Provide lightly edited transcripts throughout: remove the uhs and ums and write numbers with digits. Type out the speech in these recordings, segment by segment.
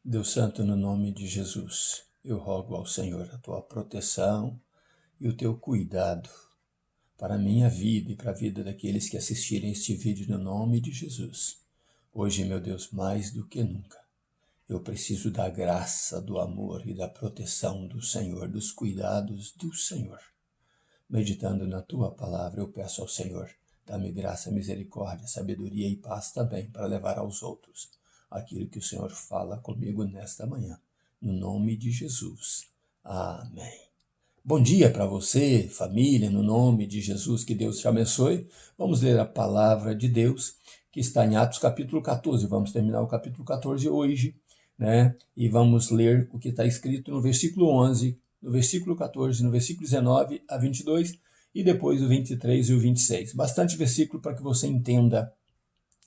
Deus Santo, no nome de Jesus, eu rogo ao Senhor a tua proteção e o teu cuidado para a minha vida e para a vida daqueles que assistirem este vídeo no nome de Jesus. Hoje, meu Deus, mais do que nunca, eu preciso da graça, do amor e da proteção do Senhor, dos cuidados do Senhor. Meditando na tua palavra, eu peço ao Senhor, dá-me graça, misericórdia, sabedoria e paz também para levar aos outros aquilo que o Senhor fala comigo nesta manhã. No nome de Jesus. Amém. Bom dia para você, família, no nome de Jesus, que Deus te abençoe. Vamos ler a palavra de Deus, que está em Atos capítulo 14. Vamos terminar o capítulo 14 hoje, né? E vamos ler o que está escrito no versículo 11, no versículo 14, no versículo 19 a 22 e depois o 23 e o 26. Bastante versículo para que você entenda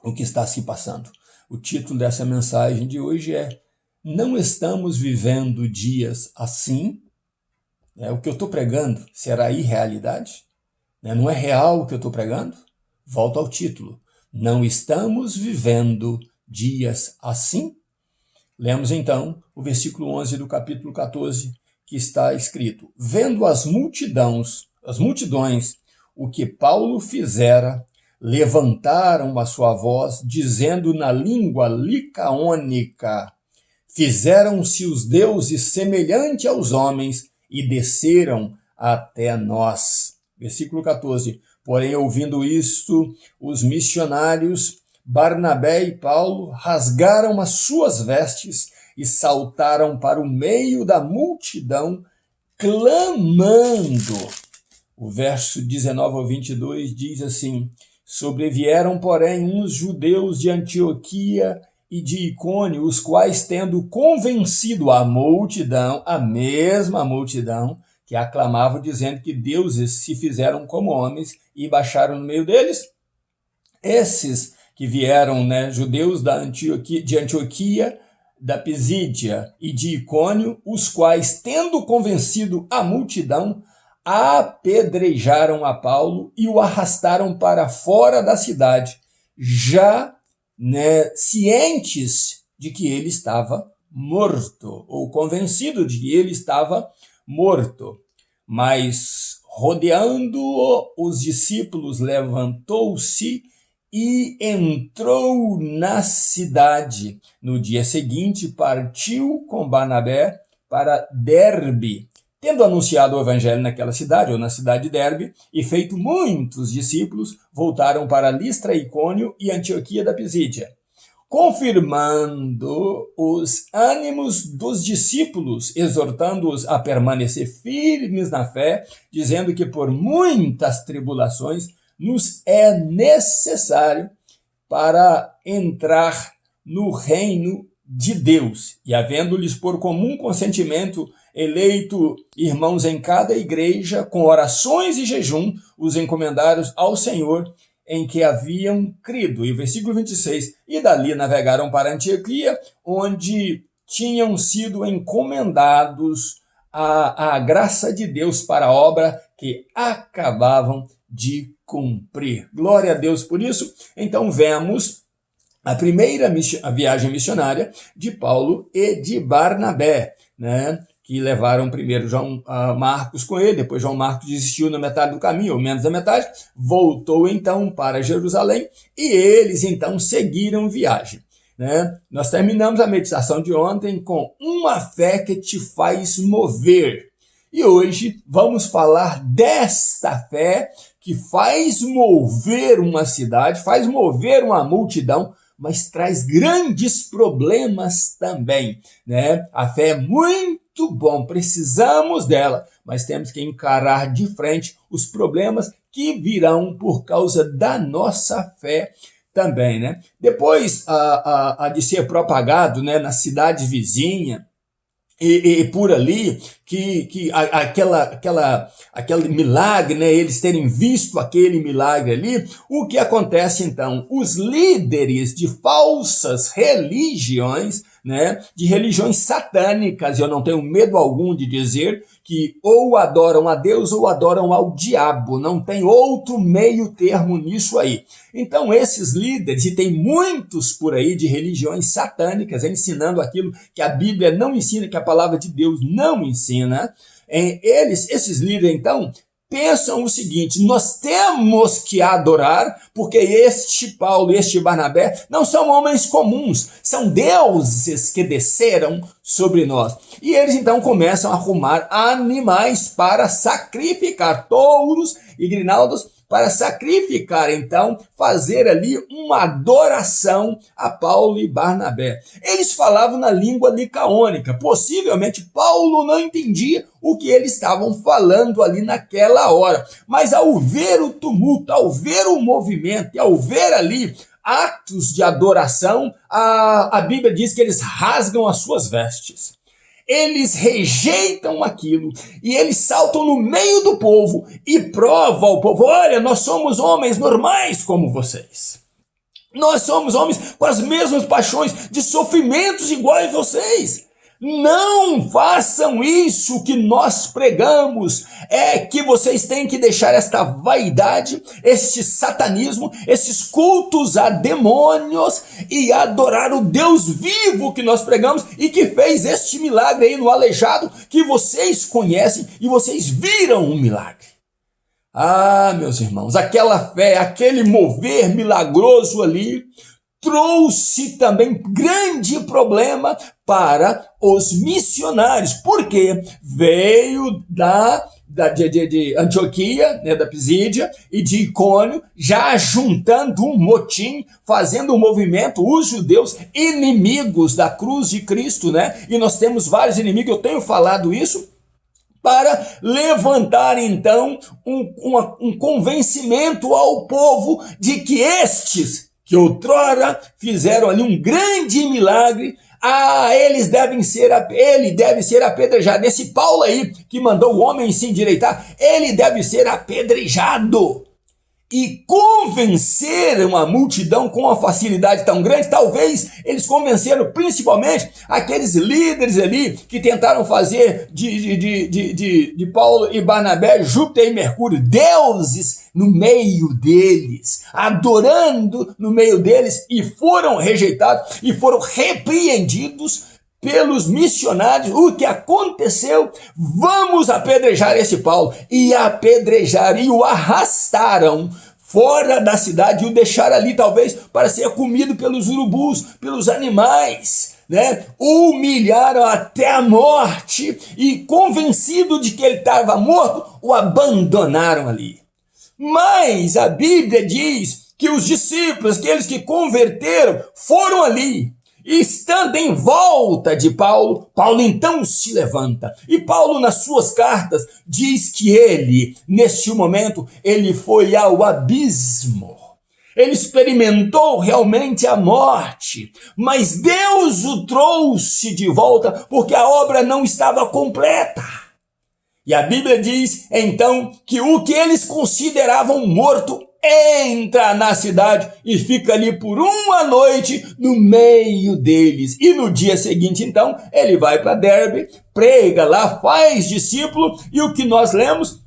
o que está se passando. O título dessa mensagem de hoje é Não estamos vivendo dias assim? O que eu estou pregando será irrealidade? Não é real o que eu estou pregando? Volto ao título. Não estamos vivendo dias assim? Lemos então o versículo 11 do capítulo 14, que está escrito: Vendo as multidões, o que Paulo fizera, levantaram a sua voz, dizendo na língua licaônica: Fizeram-se os deuses semelhante aos homens e desceram até nós. Versículo 14. Porém, ouvindo isto, os missionários Barnabé e Paulo rasgaram as suas vestes e saltaram para o meio da multidão, clamando. O verso 19 ao 22 diz assim: Sobrevieram, porém, uns judeus de Antioquia e de Icônio, os quais, tendo convencido a multidão, a mesma multidão, que aclamava, dizendo que deuses se fizeram como homens e baixaram no meio deles, esses que vieram, judeus de Antioquia, da Pisídia e de Icônio, os quais, tendo convencido a multidão, apedrejaram a Paulo e o arrastaram para fora da cidade, já cientes de que ele estava morto, ou convencido de que ele estava morto. Mas, rodeando-o, os discípulos, levantou-se e entrou na cidade. No dia seguinte, partiu com Barnabé para Derbe, tendo anunciado o evangelho naquela cidade, ou na cidade de Derbe, e feito muitos discípulos, voltaram para Listra, Icônio e Antioquia da Pisídia, confirmando os ânimos dos discípulos, exortando-os a permanecer firmes na fé, dizendo que por muitas tribulações nos é necessário para entrar no reino de Deus. E havendo-lhes por comum consentimento eleito irmãos em cada igreja, com orações e jejum, os encomendaram ao Senhor em que haviam crido. E o versículo 26, e dali navegaram para Antioquia, onde tinham sido encomendados a graça de Deus para a obra que acabavam de cumprir. Glória a Deus por isso. Então vemos a primeira viagem missionária de Paulo e de Barnabé, que levaram primeiro João Marcos com ele, depois João Marcos desistiu na metade do caminho, ou menos da metade, voltou então para Jerusalém e eles então seguiram viagem. Nós terminamos a meditação de ontem com uma fé que te faz mover. E hoje vamos falar desta fé que faz mover uma cidade, faz mover uma multidão, mas traz grandes problemas também. A fé é muito bom, precisamos dela, mas temos que encarar de frente os problemas que virão por causa da nossa fé também. Depois de ser propagado nas cidades vizinhas, e por ali, aquele milagre, né, eles terem visto aquele milagre ali, o que acontece então? Os líderes de falsas religiões, né, de religiões satânicas, eu não tenho medo algum de dizer que ou adoram a Deus ou adoram ao diabo, não tem outro meio termo nisso aí. Então esses líderes, e tem muitos por aí de religiões satânicas, ensinando aquilo que a Bíblia não ensina, que a palavra de Deus não ensina, esses líderes então pensam o seguinte: nós temos que adorar, porque este Paulo e este Barnabé não são homens comuns, são deuses que desceram sobre nós. E eles então começam a arrumar animais para sacrificar, touros e grinaldos, para sacrificar, então, fazer ali uma adoração a Paulo e Barnabé. Eles falavam na língua licaônica. Possivelmente Paulo não entendia o que eles estavam falando ali naquela hora. Mas ao ver o tumulto, ao ver o movimento e ao ver ali atos de adoração, a Bíblia diz que eles rasgam as suas vestes. Eles rejeitam aquilo e eles saltam no meio do povo e provam ao povo: olha, nós somos homens normais como vocês. Nós somos homens com as mesmas paixões, de sofrimentos iguais a vocês. Não façam isso que nós pregamos. É que vocês têm que deixar esta vaidade, este satanismo, esses cultos a demônios e adorar o Deus vivo que nós pregamos e que fez este milagre aí no aleijado, que vocês conhecem e vocês viram um milagre. Ah, meus irmãos, aquela fé, aquele mover milagroso ali trouxe também grande problema para os missionários, porque veio de Antioquia, né, da Pisídia, e de Icônio, já juntando um motim, fazendo um movimento, os judeus inimigos da cruz de Cristo, né? E nós temos vários inimigos, eu tenho falado isso, para levantar então um convencimento ao povo de que estes que outrora fizeram ali um grande milagre, ele deve ser apedrejado. Esse Paulo aí, que mandou o homem se endireitar, ele deve ser apedrejado. E convencer uma multidão com uma facilidade tão grande, talvez eles convenceram principalmente aqueles líderes ali que tentaram fazer de Paulo e Barnabé, Júpiter e Mercúrio, deuses no meio deles, adorando no meio deles, e foram rejeitados e foram repreendidos pelos missionários. O que aconteceu? Vamos apedrejar esse Paulo. E apedrejaram e o arrastaram fora da cidade e o deixaram ali, talvez para ser comido pelos urubus, pelos animais, né? Humilharam até a morte e, convencido de que ele estava morto, o abandonaram ali. Mas a Bíblia diz que os discípulos, aqueles que converteram, foram ali. E estando em volta de Paulo, Paulo então se levanta. E Paulo, nas suas cartas, diz que ele, neste momento, ele foi ao abismo. Ele experimentou realmente a morte, mas Deus o trouxe de volta porque a obra não estava completa. E a Bíblia diz, então, que o que eles consideravam morto entra na cidade e fica ali por uma noite no meio deles. E no dia seguinte, então, ele vai para Derbe, prega lá, faz discípulo, e o que nós lemos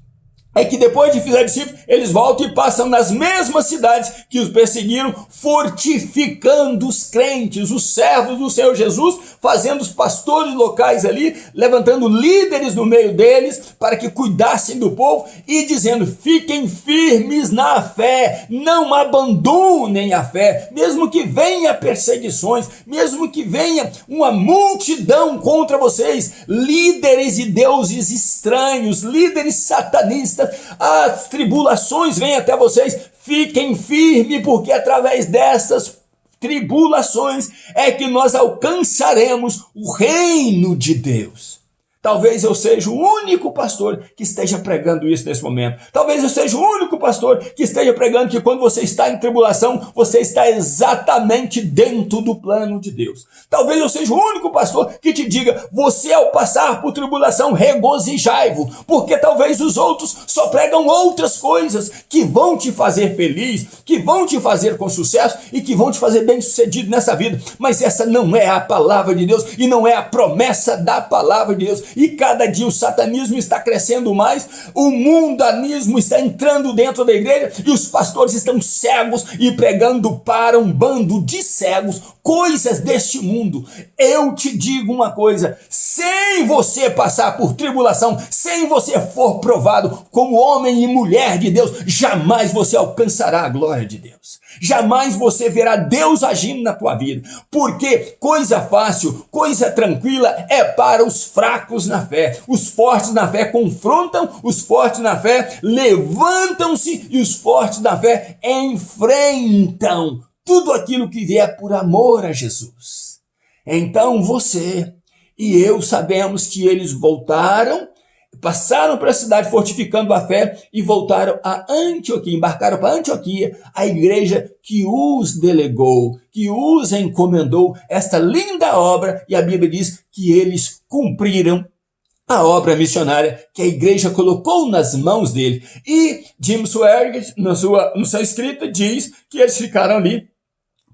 é que depois de fazer discípulos, eles voltam e passam nas mesmas cidades que os perseguiram, fortificando os crentes, os servos do Senhor Jesus, fazendo os pastores locais ali, levantando líderes no meio deles, para que cuidassem do povo, e dizendo: fiquem firmes na fé, não abandonem a fé, mesmo que venha perseguições, mesmo que venha uma multidão contra vocês, líderes e deuses estranhos, líderes satanistas, as tribulações vêm até vocês, fiquem firmes, porque através dessas tribulações é que nós alcançaremos o reino de Deus. Talvez eu seja o único pastor que esteja pregando isso nesse momento. Talvez eu seja o único pastor que esteja pregando que quando você está em tribulação, você está exatamente dentro do plano de Deus. Talvez eu seja o único pastor que te diga, você ao passar por tribulação, regozijai-vos, porque talvez os outros só pregam outras coisas que vão te fazer feliz, que vão te fazer com sucesso e que vão te fazer bem-sucedido nessa vida. Mas essa não é a palavra de Deus e não é a promessa da palavra de Deus. E cada dia o satanismo está crescendo mais, o mundanismo está entrando dentro da igreja e os pastores estão cegos e pregando para um bando de cegos coisas deste mundo. Eu te digo uma coisa, sem você passar por tribulação, sem você for provado como homem e mulher de Deus, jamais você alcançará a glória de Deus. Jamais você verá Deus agindo na tua vida, porque coisa fácil, coisa tranquila é para os fracos na fé. Os fortes na fé confrontam, os fortes na fé levantam-se e os fortes na fé enfrentam tudo aquilo que vier por amor a Jesus. Então você e eu sabemos que eles voltaram, passaram para a cidade fortificando a fé e voltaram a Antioquia, embarcaram para Antioquia, a igreja que os delegou, que os encomendou esta linda obra, e a Bíblia diz que eles cumpriram a obra missionária que a igreja colocou nas mãos dele. E Jim Swaggart, na sua escrita, diz que eles ficaram ali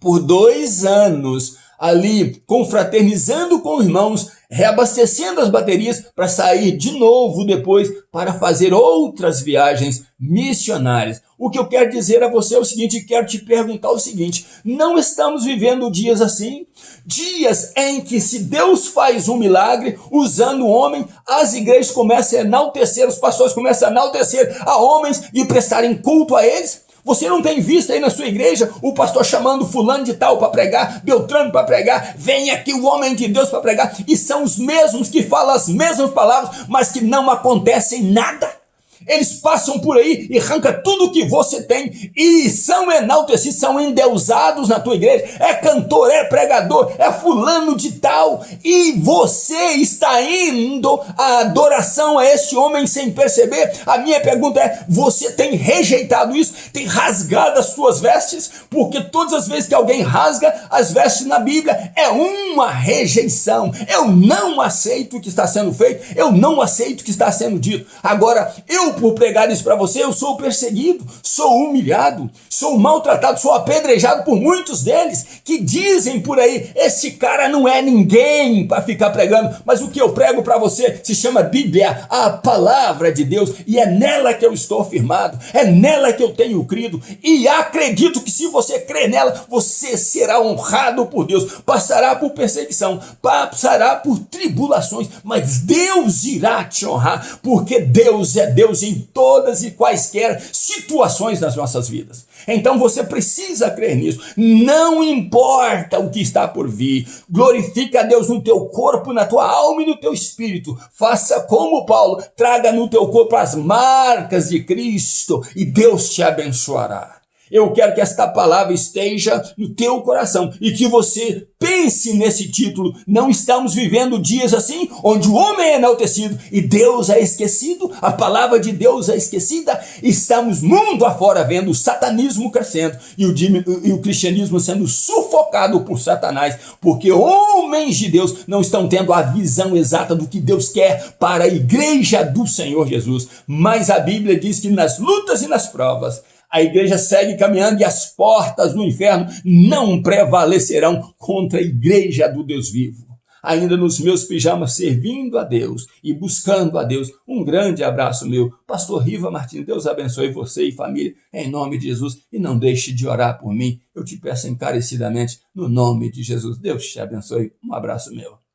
por 2 anos, ali confraternizando com irmãos, reabastecendo as baterias para sair de novo depois para fazer outras viagens missionárias. O que eu quero dizer a você é o seguinte, quero te perguntar o seguinte, não estamos vivendo dias assim? Dias em que se Deus faz um milagre usando o homem, as igrejas começam a enaltecer, os pastores começam a enaltecer a homens e prestarem culto a eles? Você não tem visto aí na sua igreja o pastor chamando fulano de tal para pregar, Beltrano para pregar, vem aqui o homem de Deus para pregar, e são os mesmos que falam as mesmas palavras, mas que não acontecem nada. Eles passam por aí e arrancam tudo que você tem e são enaltecidos, são endeusados na tua igreja. É cantor, é pregador, é fulano de tal. E você está indo à adoração a este homem sem perceber. A minha pergunta é, você tem rejeitado isso? Tem rasgado as suas vestes? Porque todas as vezes que alguém rasga as vestes na Bíblia, é uma rejeição. Eu não aceito o que está sendo feito, eu não aceito o que está sendo dito. Agora, por pregar isso para você, eu sou perseguido, sou humilhado, sou maltratado, sou apedrejado por muitos deles que dizem por aí, esse cara não é ninguém para ficar pregando, mas o que eu prego para você se chama Bíblia, a palavra de Deus, e é nela que eu estou firmado, é nela que eu tenho crido, e acredito que se você crer nela, você será honrado por Deus, passará por perseguição, passará por tribulações, mas Deus irá te honrar, porque Deus é Deus em todas e quaisquer situações das nossas vidas. Então você precisa crer nisso. Não importa o que está por vir. Glorifica a Deus no teu corpo, na tua alma e no teu espírito. Faça como Paulo. Traga no teu corpo as marcas de Cristo e Deus te abençoará. Eu quero que esta palavra esteja no teu coração e que você pense nesse título. Não estamos vivendo dias assim, onde o homem é enaltecido e Deus é esquecido, a palavra de Deus é esquecida. Estamos mundo afora vendo o satanismo crescendo e o cristianismo sendo sufocado por Satanás, porque homens de Deus não estão tendo a visão exata do que Deus quer para a igreja do Senhor Jesus. Mas a Bíblia diz que nas lutas e nas provas, a igreja segue caminhando e as portas do inferno não prevalecerão contra a igreja do Deus vivo. Ainda nos meus pijamas, servindo a Deus e buscando a Deus. Um grande abraço meu, pastor Riva Martins. Deus abençoe você e família, em nome de Jesus. E não deixe de orar por mim. Eu te peço encarecidamente, no nome de Jesus. Deus te abençoe. Um abraço meu.